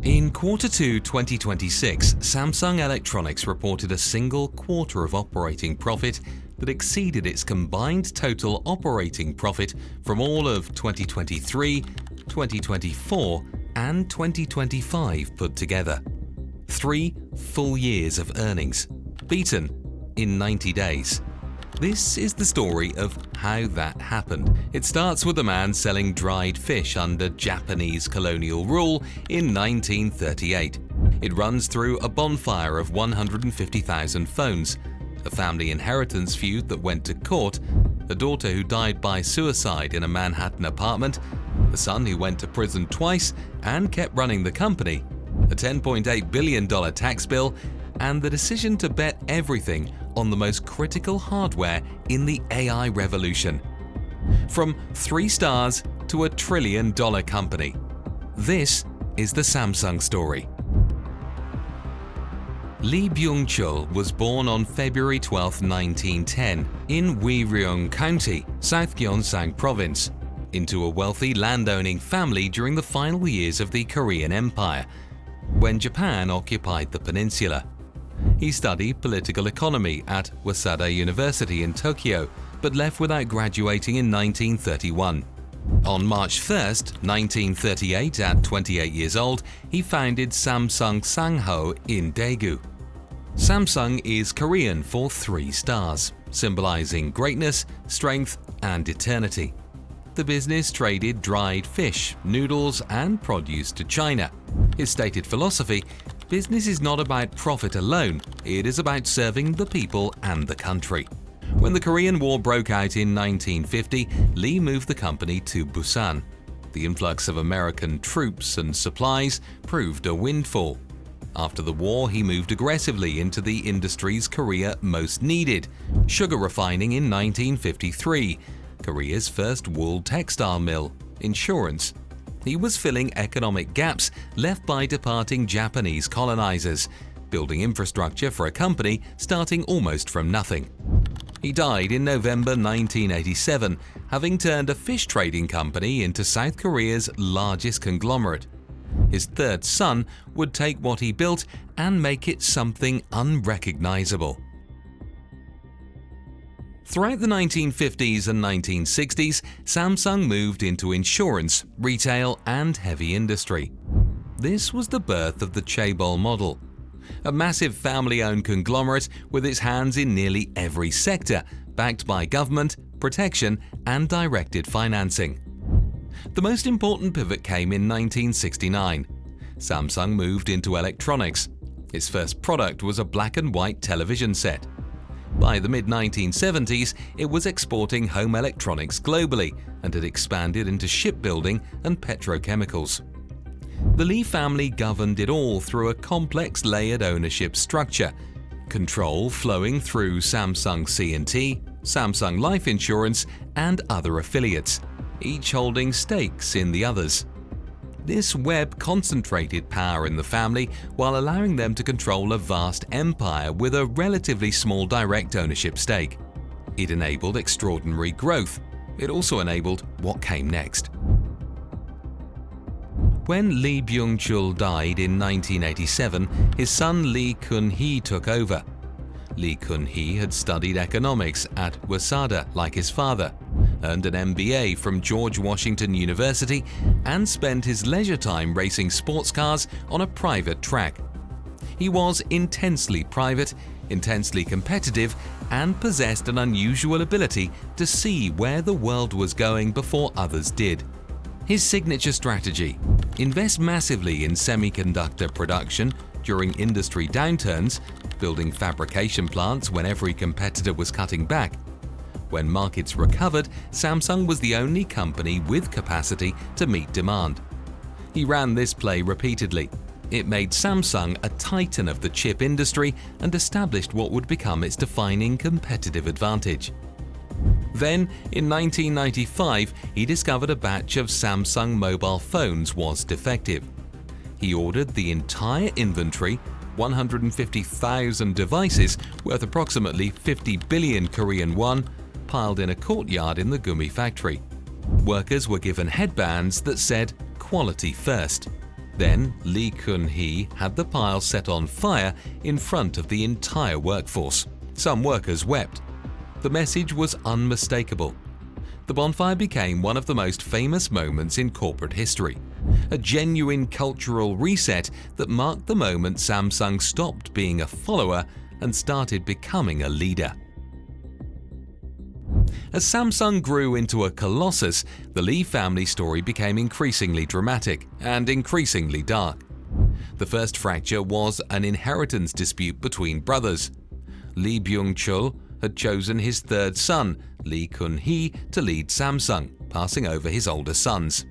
In Q2 2026, Samsung Electronics reported a single quarter of operating profit that exceeded its combined total operating profit from all of 2023, 2024, and 2025 put together. 3 full years of earnings, beaten in 90 days. This is the story of how that happened. It starts with a man selling dried fish under Japanese colonial rule in 1938. It runs through a bonfire of 150,000 phones, a family inheritance feud that went to court, a daughter who died by suicide in a Manhattan apartment, a son who went to prison twice and kept running the company, a $10.8 billion tax bill, and the decision to bet everything on the most critical hardware in the AI revolution. From 3 stars to a $1 trillion company. This is the Samsung story. Lee Byung-chul was born on February 12, 1910, in Wiryong County, South Gyeongsang Province, into a wealthy landowning family during the final years of the Korean Empire, when Japan occupied the peninsula. He studied political economy at Waseda University in Tokyo, but left without graduating in 1931. On March 1, 1938, at 28 years old, he founded Samsung Sangho in Daegu. Samsung is Korean for 3 stars, symbolizing greatness, strength, and eternity. The business traded dried fish, noodles, and produce to China. His stated philosophy: business is not about profit alone, it is about serving the people and the country. When the Korean War broke out in 1950, Lee moved the company to Busan. The influx of American troops and supplies proved a windfall. After the war, he moved aggressively into the industries Korea most needed: sugar refining in 1953, Korea's first wool textile mill, insurance. He was filling economic gaps left by departing Japanese colonizers, building infrastructure for a company starting almost from nothing. He died in November 1987, having turned a fish trading company into South Korea's largest conglomerate. His 3rd son would take what he built and make it something unrecognizable. Throughout the 1950s and 1960s, Samsung moved into insurance, retail, and heavy industry. This was the birth of the chaebol model, a massive family-owned conglomerate with its hands in nearly every sector, backed by government, protection, and directed financing. The most important pivot came in 1969. Samsung moved into electronics. Its first product was a black and white television set. By the mid-1970s, it was exporting home electronics globally and had expanded into shipbuilding and petrochemicals. The Lee family governed it all through a complex layered ownership structure, control flowing through Samsung C&T, Samsung Life Insurance, and other affiliates, each holding stakes in the others. This web concentrated power in the family while allowing them to control a vast empire with a relatively small direct ownership stake. It enabled extraordinary growth. It also enabled what came next. When Lee Byung-chul died in 1987, his son Lee Kun-hee took over. Lee Kun-hee had studied economics at Waseda like his father, earned an MBA from George Washington University, and spent his leisure time racing sports cars on a private track. He was intensely private, intensely competitive, and possessed an unusual ability to see where the world was going before others did. His signature strategy: invest massively in semiconductor production during industry downturns, building fabrication plants when every competitor was cutting back. When markets recovered, Samsung was the only company with capacity to meet demand. He ran this play repeatedly. It made Samsung a titan of the chip industry and established what would become its defining competitive advantage. Then, in 1995, he discovered a batch of Samsung mobile phones was defective. He ordered the entire inventory, 150,000 devices worth approximately 50 billion Korean won, piled in a courtyard in the gumi factory. Workers were given headbands that said "Quality First." Then Lee Kun-hee had the pile set on fire in front of the entire workforce. Some workers wept. The message was unmistakable. The bonfire became one of the most famous moments in corporate history, a genuine cultural reset that marked the moment Samsung stopped being a follower and started becoming a leader. As Samsung grew into a colossus, the Lee family story became increasingly dramatic and increasingly dark. The first fracture was an inheritance dispute between brothers. Lee Byung-chul had chosen his third son, Lee Kun-hee, to lead Samsung, passing over his older sons.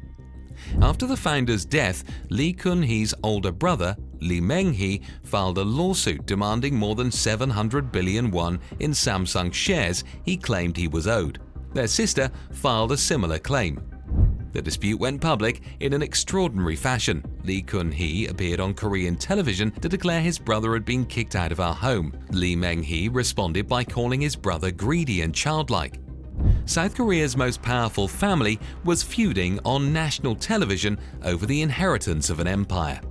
After the founder's death, Lee Kun-hee's older brother, Lee Byung-chul, filed a lawsuit demanding more than 700 billion won in Samsung shares he claimed he was owed. Their sister filed a similar claim. The dispute went public in an extraordinary fashion. Lee Kun-hee appeared on Korean television to declare his brother had been kicked out of our home. Lee Byung-chul responded by calling his brother greedy and childlike. South Korea's most powerful family was feuding on national television over the inheritance of an empire.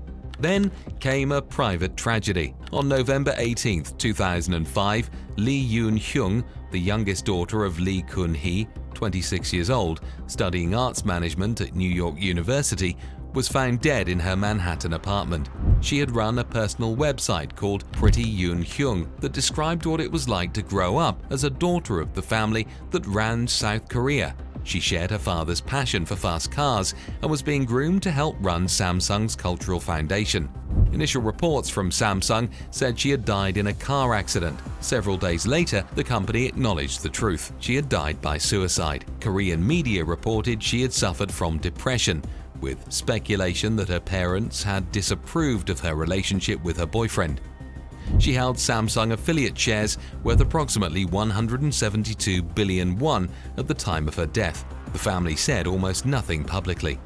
Then came a private tragedy. On November 18, 2005, Lee Yoon-hyung, the youngest daughter of Lee Kun-hee, 26 years old, studying arts management at New York University, was found dead in her Manhattan apartment. She had run a personal website called Pretty Yoon-hyung that described what it was like to grow up as a daughter of the family that ran South Korea. She shared her father's passion for fast cars and was being groomed to help run Samsung's cultural foundation. Initial reports from Samsung said she had died in a car accident. Several days later, the company acknowledged the truth. She had died by suicide. Korean media reported she had suffered from depression, with speculation that her parents had disapproved of her relationship with her boyfriend. She held Samsung affiliate shares worth approximately 172 billion won at the time of her death. The family said almost nothing publicly.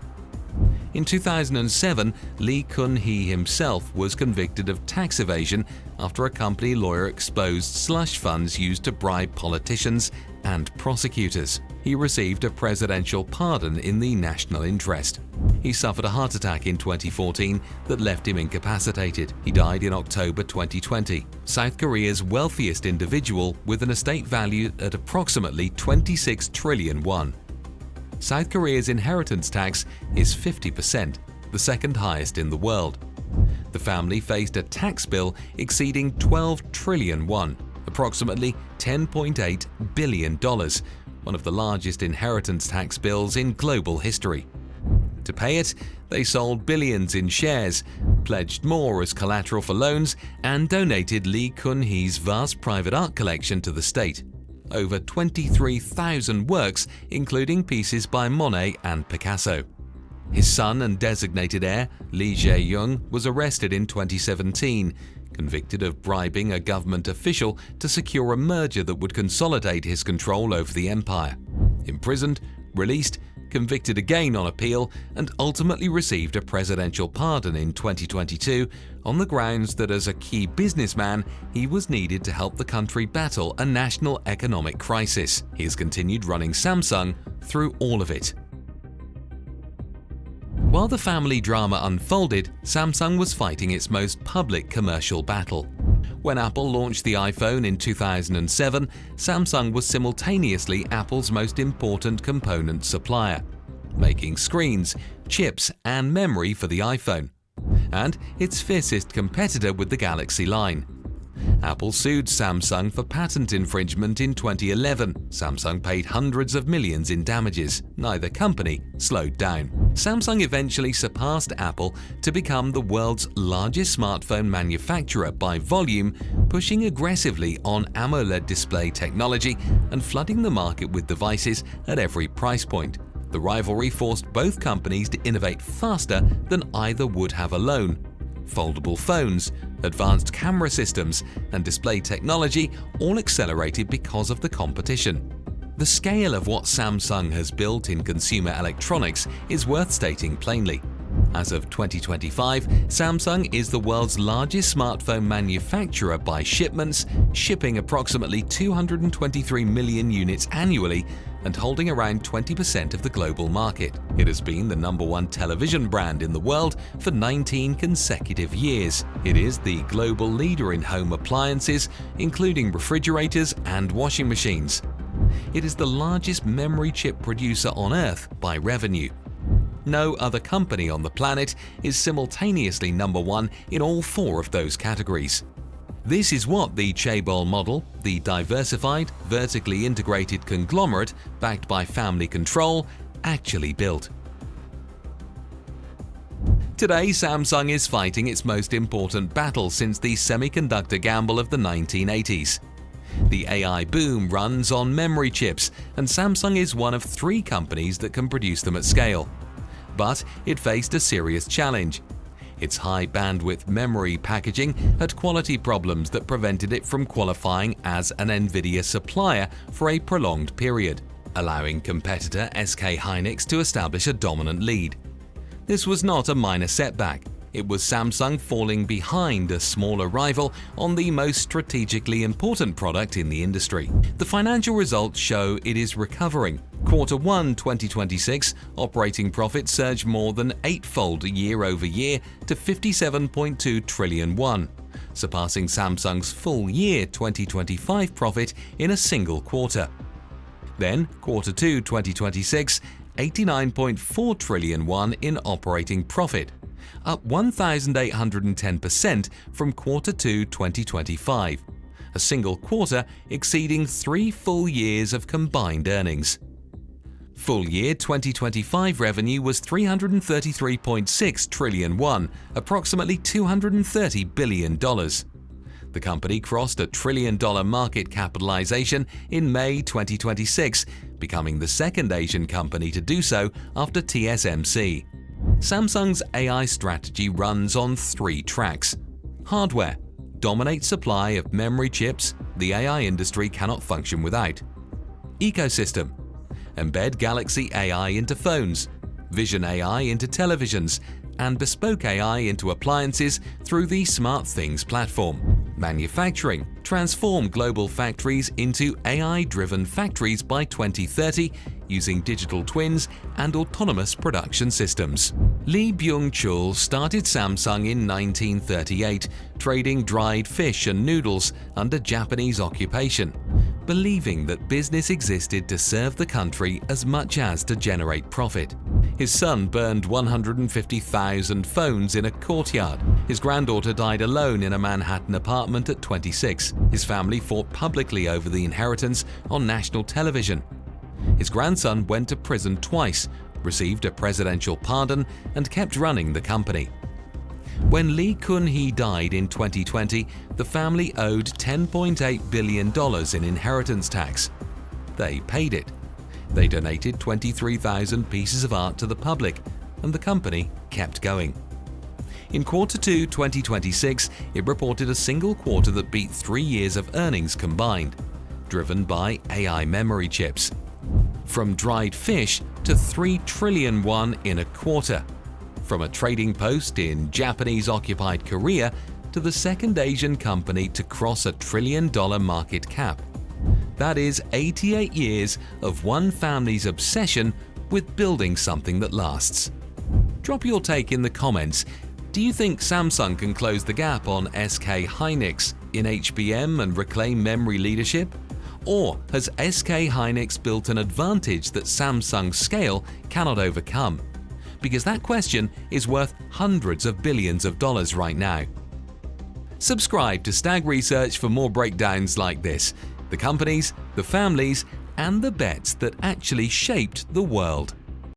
In 2007, Lee Kun-hee himself was convicted of tax evasion after a company lawyer exposed slush funds used to bribe politicians and prosecutors. He received a presidential pardon in the national interest. He suffered a heart attack in 2014 that left him incapacitated. He died in October 2020. South Korea's wealthiest individual with an estate valued at approximately 26 trillion won. South Korea's inheritance tax is 50%, the second highest in the world. The family faced a tax bill exceeding 12 trillion won, approximately $10.8 billion, one of the largest inheritance tax bills in global history. To pay it, they sold billions in shares, pledged more as collateral for loans, and donated Lee Kun-hee's vast private art collection to the state. Over 23,000 works, including pieces by Monet and Picasso. His son and designated heir, Lee Jae-young, was arrested in 2017, convicted of bribing a government official to secure a merger that would consolidate his control over the empire. Imprisoned, released, convicted again on appeal, and ultimately received a presidential pardon in 2022 on the grounds that as a key businessman, he was needed to help the country battle a national economic crisis. He has continued running Samsung through all of it. While the family drama unfolded, Samsung was fighting its most public commercial battle. When Apple launched the iPhone in 2007, Samsung was simultaneously Apple's most important component supplier, making screens, chips, and memory for the iPhone, and its fiercest competitor with the Galaxy line. Apple sued Samsung for patent infringement in 2011. Samsung paid hundreds of millions in damages. Neither company slowed down. Samsung eventually surpassed Apple to become the world's largest smartphone manufacturer by volume, pushing aggressively on AMOLED display technology and flooding the market with devices at every price point. The rivalry forced both companies to innovate faster than either would have alone. Foldable phones, advanced camera systems, and display technology all accelerated because of the competition. The scale of what Samsung has built in consumer electronics is worth stating plainly. As of 2025, Samsung is the world's largest smartphone manufacturer by shipments, shipping approximately 223 million units annually and holding around 20% of the global market. It has been the #1 television brand in the world for 19 consecutive years. It is the global leader in home appliances, including refrigerators and washing machines. It is the largest memory chip producer on Earth by revenue. No other company on the planet is simultaneously #1 in all 4 of those categories. This is what the chaebol model, the diversified, vertically integrated conglomerate backed by family control, actually built. Today, Samsung is fighting its most important battle since the semiconductor gamble of the 1980s. The AI boom runs on memory chips, and Samsung is one of 3 companies that can produce them at scale. But it faced a serious challenge. Its high-bandwidth memory packaging had quality problems that prevented it from qualifying as an NVIDIA supplier for a prolonged period, allowing competitor SK hynix to establish a dominant lead. This was not a minor setback. It was Samsung falling behind a smaller rival on the most strategically important product in the industry. The financial results show it is recovering. Q1 2026 operating profit surged more than 8-fold year-over-year to 57.2 trillion won, surpassing Samsung's full year 2025 profit in a single quarter. Then, Q2 2026, 89.4 trillion won in operating profit, up 1,810% from Q2 2025, a single quarter exceeding 3 full years of combined earnings. Full year 2025 revenue was 333.6 trillion won, approximately $230 billion. The company crossed $1 trillion market capitalization in May 2026, becoming the second Asian company to do so after TSMC. Samsung's AI strategy runs on 3 tracks. Hardware: dominate supply of memory chips the AI industry cannot function without. Ecosystem: embed Galaxy AI into phones, Vision AI into televisions, and bespoke AI into appliances through the SmartThings platform. Manufacturing: transform global factories into AI-driven factories by 2030 using digital twins and autonomous production systems. Lee Byung-chul started Samsung in 1938, trading dried fish and noodles under Japanese occupation, believing that business existed to serve the country as much as to generate profit. His son burned 150,000 phones in a courtyard. His granddaughter died alone in a Manhattan apartment at 26. His family fought publicly over the inheritance on national television. His grandson went to prison twice, received a presidential pardon, and kept running the company. When Lee Kun-hee died in 2020, the family owed $10.8 billion in inheritance tax. They paid it. They donated 23,000 pieces of art to the public, and the company kept going. In Q2 2026, it reported a single quarter that beat 3 years of earnings combined, driven by AI memory chips. From dried fish to 3 trillion won in a quarter. From a trading post in Japanese-occupied Korea to the second Asian company to cross $1 trillion market cap. That is 88 years of one family's obsession with building something that lasts. Drop your take in the comments. Do you think Samsung can close the gap on SK hynix in HBM and reclaim memory leadership? Or has SK hynix built an advantage that Samsung's scale cannot overcome? Because that question is worth hundreds of billions of dollars right now. Subscribe to Stag Research for more breakdowns like this: the companies, the families, and the bets that actually shaped the world.